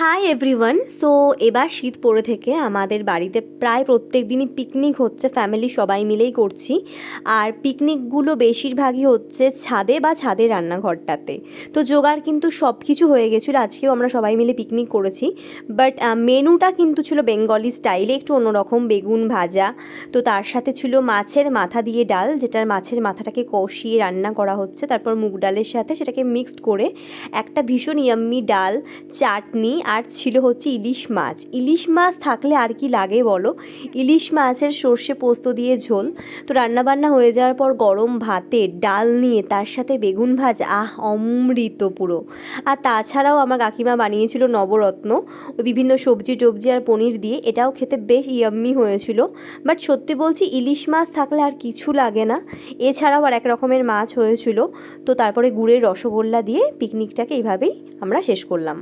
Hi everyone. So এবার শীত পড়ে থেকে আমাদের বাড়িতে প্রায় প্রত্যেক দিনই পিকনিক হচ্ছে, ফ্যামিলি সবাই মিলেই করছি। আর পিকনিকগুলো বেশিরভাগই হচ্ছে ছাদে বা ছাদের রান্নাঘরটাতে। তো জোগাড় কিন্তু সব কিছু হয়ে গেছিলো, আজকেও আমরা সবাই মিলে পিকনিক করেছি। বাট মেনুটা কিন্তু ছিল বেঙ্গলি স্টাইলে, একটু অন্যরকম, বেগুন ভাজা। তো তার সাথে ছিল মাছের মাথা দিয়ে ডাল, যেটার মাছের মাথাটাকে কষিয়ে রান্না করা হচ্ছে, তারপর মুগ ডালের সাথে সেটাকে মিক্সড করে একটা ভীষণ ইয়াম্মি ডাল, চাটনি, আর ছিল হচ্ছে ইলিশ মাছ। ইলিশ মাছ থাকলে আর কি লাগে বলো, ইলিশ মাছের সর্ষে পোস্ত দিয়ে ঝোল। তো রান্নাবান্না হয়ে যাওয়ার পর গরম ভাতে ডাল নিয়ে তার সাথে বেগুন ভাজা, অমৃত পুরো। আর তাছাড়াও আমার কাকিমা বানিয়েছিল নবরত্ন, ওই বিভিন্ন সবজি টবজি আর পনির দিয়ে, এটাও খেতে বেশ ইয়াম্মি হয়েছিল। বাট সত্যি বলছি, ইলিশ মাছ থাকলে আর কিছু লাগে না। এছাড়াও আর এক রকমের মাছ হয়েছিল। তো তারপরে গুড়ের রসগোল্লা দিয়ে পিকনিকটাকে এইভাবেই আমরা শেষ করলাম।